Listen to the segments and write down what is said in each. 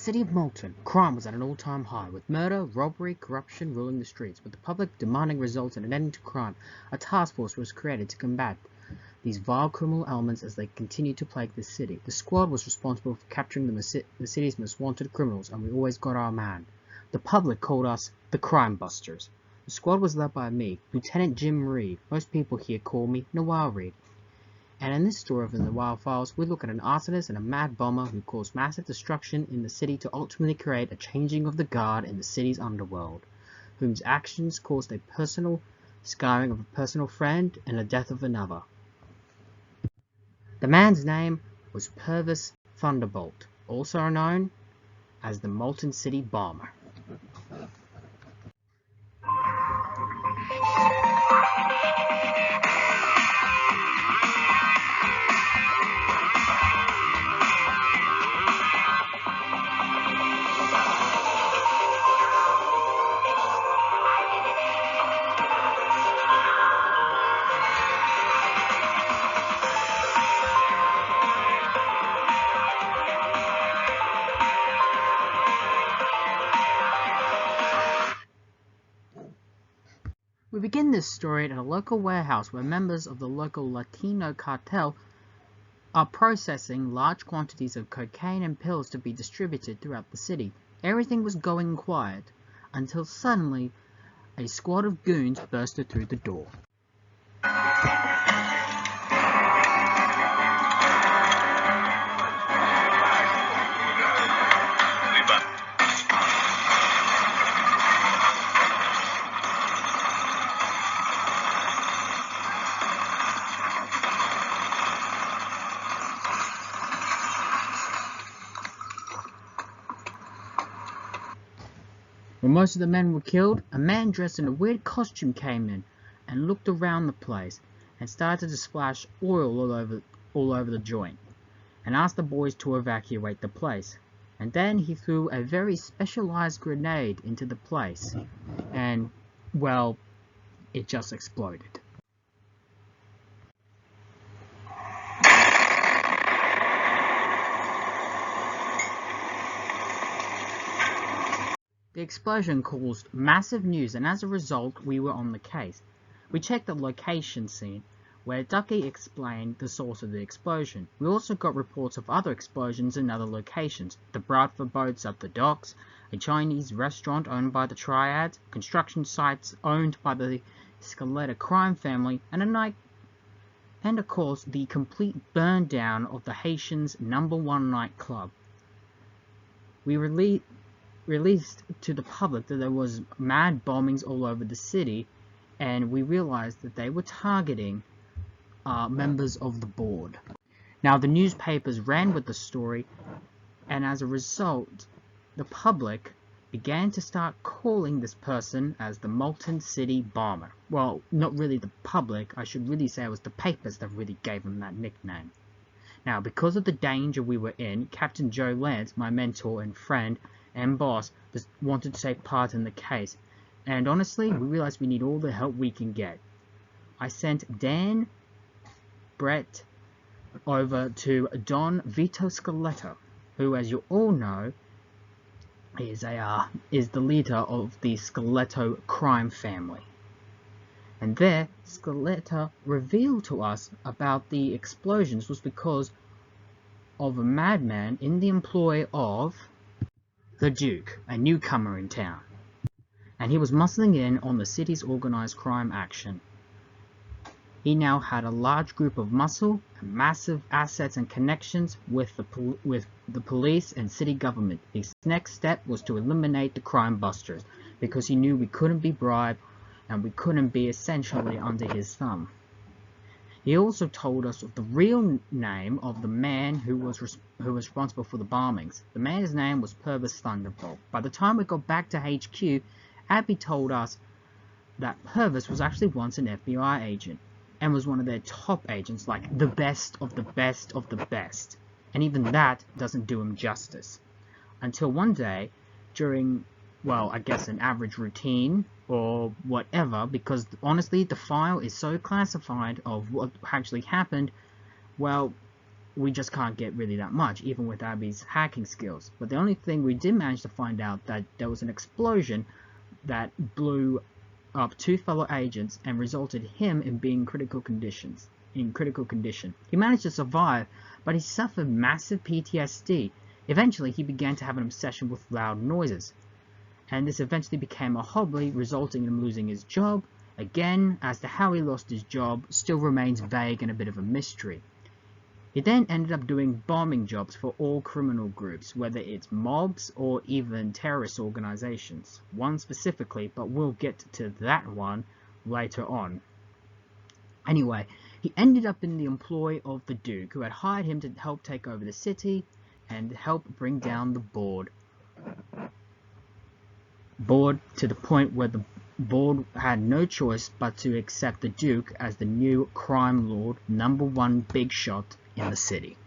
city of Molton, crime was at an all-time high, with murder, robbery, corruption ruling the streets. With the public demanding results and an end to crime, a task force was created to combat these vile criminal elements as they continued to plague the city. The squad was responsible for capturing the city's most wanted criminals, and we always got our man. The public called us the Crime Busters. The squad was led by me, Lieutenant Jim Reed. Most people here call me Noire Reed. And in this story of the Noire Files, we look at an arsonist and a mad bomber who caused massive destruction in the city to ultimately create a changing of the guard in the city's underworld, whose actions caused a personal scarring of a personal friend and the death of another. The man's name was Purvis Thunderbolt, also known as the Molten City Bomber. We begin this story at a local warehouse where members of the local Latino cartel are processing large quantities of cocaine and pills to be distributed throughout the city. Everything was going quiet until suddenly a squad of goons bursted through the door. When most of the men were killed, a man dressed in a weird costume came in and looked around the place and started to splash oil all over the joint and asked the boys to evacuate the place. And then he threw a very specialized grenade into the place and, well, it just exploded. The explosion caused massive news, and as a result, we were on the case. We checked the location scene, where Ducky explained the source of the explosion. We also got reports of other explosions in other locations. The Bradford boats at the docks, a Chinese restaurant owned by the Triads, construction sites owned by the Scaletta crime family, and of course, the complete burn down of the Haitians' #1 nightclub. We released to the public that there was mad bombings all over the city, and we realized that they were targeting members of the board. Now the newspapers ran with the story, and as a result, the public began to start calling this person as the Molten City Bomber. Well, not really the public, I should really say it was the papers that really gave him that nickname. Now, because of the danger we were in, Captain Joe Lance, my mentor and friend and boss, wanted to take part in the case, and honestly, we realized we need all the help we can get. I sent Dan Brett over to Don Vito Scaletta, who, as you all know, is the leader of the Scaletto crime family. And there, Scaletta revealed to us about the explosions was because of a madman in the employ of the Duke, a newcomer in town, and he was muscling in on the city's organized crime action. He now had a large group of muscle and massive assets and connections with the police and city government. His next step was to eliminate the crime busters, because he knew we couldn't be bribed and we couldn't be essentially under his thumb. He also told us of the real name of the man who was responsible for the bombings. The man's name was Purvis Thunderbolt. By the time we got back to HQ, Abby told us that Purvis was actually once an FBI agent and was one of their top agents, like the best of the best of the best. And even that doesn't do him justice. Until one day, during, well, I guess an average routine or whatever, because honestly the file is so classified of what actually happened, well, we just can't get really that much, even with Abby's hacking skills. But the only thing we did manage to find out that there was an explosion that blew up 2 fellow agents and resulted him in being in critical condition. He managed to survive, but he suffered massive PTSD. Eventually, he began to have an obsession with loud noises, and this eventually became a hobby, resulting in him losing his job. Again, as to how he lost his job still remains vague and a bit of a mystery. He then ended up doing bombing jobs for all criminal groups, whether it's mobs or even terrorist organizations. One specifically, but we'll get to that one later on. Anyway, he ended up in the employ of the Duke, who had hired him to help take over the city and help bring down the board to the point where the board had no choice but to accept the Duke as the new crime lord, #1 big shot in the city.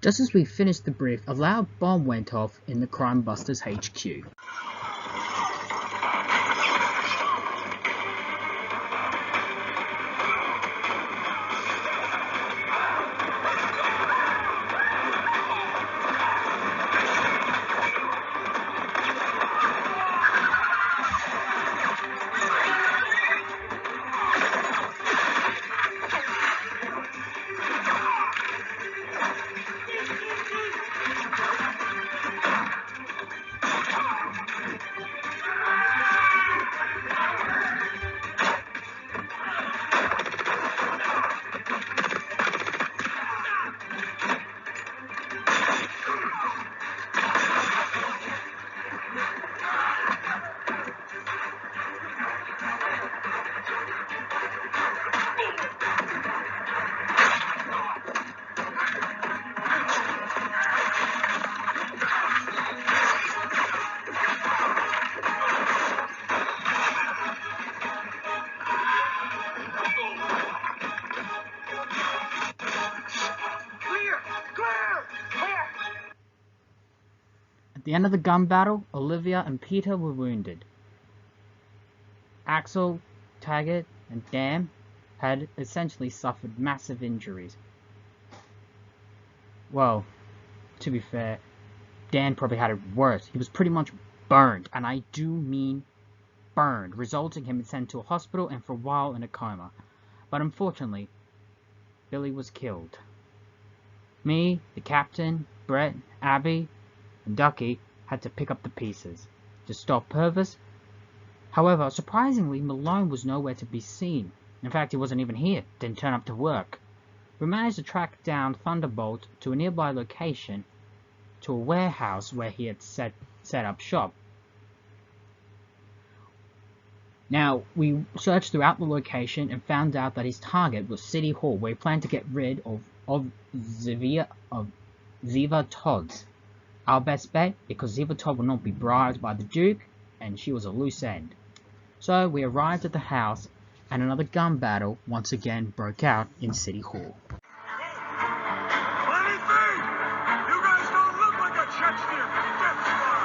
Just as we finished the brief, a loud bomb went off in the Crime Busters HQ. At the end of the gun battle, Olivia and Peter were wounded. Axel, Taggart, and Dan had essentially suffered massive injuries. Well, to be fair, Dan probably had it worse. He was pretty much burned, and I do mean burned, resulting in him sent to a hospital and for a while in a coma. But unfortunately, Billy was killed. Me, the captain, Brett, Abby, and Ducky had to pick up the pieces to stop Purvis. However, surprisingly, Malone was nowhere to be seen. In fact, he wasn't even here, didn't turn up to work. We managed to track down Thunderbolt to a nearby location, to a warehouse where he had set up shop. Now, we searched throughout the location and found out that his target was City Hall, where he planned to get rid of Ziva Todd. Our best bet, because Ziva Todd would not be bribed by the Duke, and she was a loose end. So we arrived at the house, and another gun battle once again broke out in City Hall. You guys don't look like a Chechen death squad!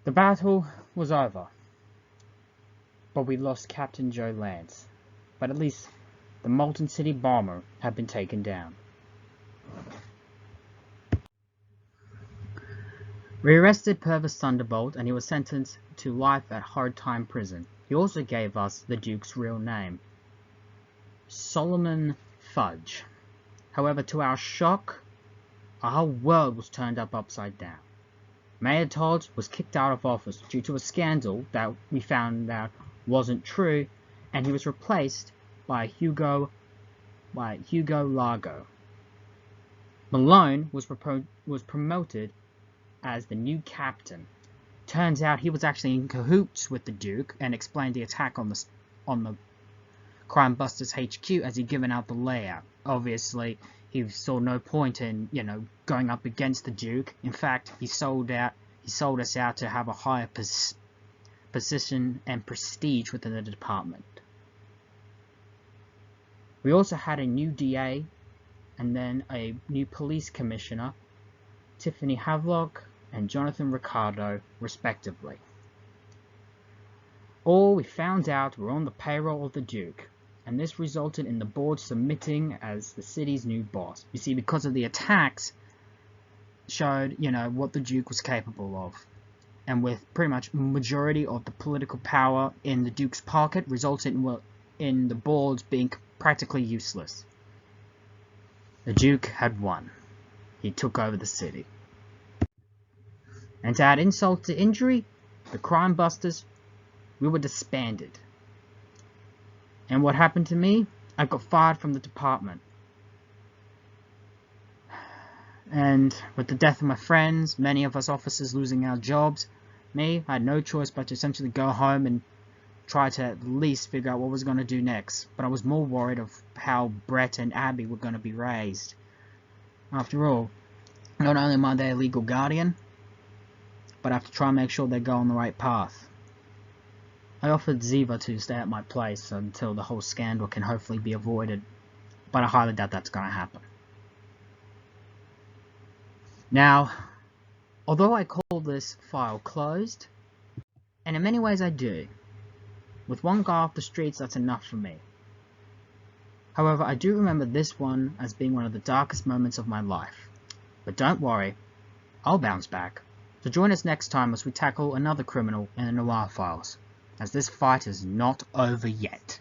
The battle was over, but we lost Captain Joe Lance. But at least the Molton City bomber had been taken down. We arrested Purvis Thunderbolt and he was sentenced to life at Hard Time Prison. He also gave us the Duke's real name, Solomon Fudge. However, to our shock, our whole world was turned upside down. Mayor Todd was kicked out of office due to a scandal that we found out wasn't true, and he was replaced by Hugo Largo. Malone was promoted as the new captain. Turns out he was actually in cahoots with the Duke and explained the attack on the Crime Busters HQ as he'd given out the layout. Obviously, he saw no point in, going up against the Duke. In fact, he sold us out to have a higher position and prestige within the department. We also had a new DA and then a new police commissioner, Tiffany Havelock and Jonathan Ricardo, respectively. All we found out were on the payroll of the Duke, and this resulted in the board submitting as the city's new boss. You see, because of the attacks, showed, what the Duke was capable of. And with pretty much majority of the political power in the Duke's pocket, resulted in the boards being practically useless. The Duke had won. He took over the city. And to add insult to injury, the Crime Busters, we were disbanded. And what happened to me? I got fired from the department. And with the death of my friends, many of us officers losing our jobs, I had no choice but to essentially go home and try to at least figure out what I was going to do next. But I was more worried of how Brett and Abby were going to be raised. After all, not only am I their legal guardian, but I have to try and make sure they go on the right path. I offered Ziva to stay at my place until the whole scandal can hopefully be avoided, but I highly doubt that's going to happen. Now, although I call this file closed, and in many ways I do, with one guy off the streets that's enough for me. However, I do remember this one as being one of the darkest moments of my life. But don't worry, I'll bounce back. So join us next time as we tackle another criminal in the Noire Files, as this fight is not over yet.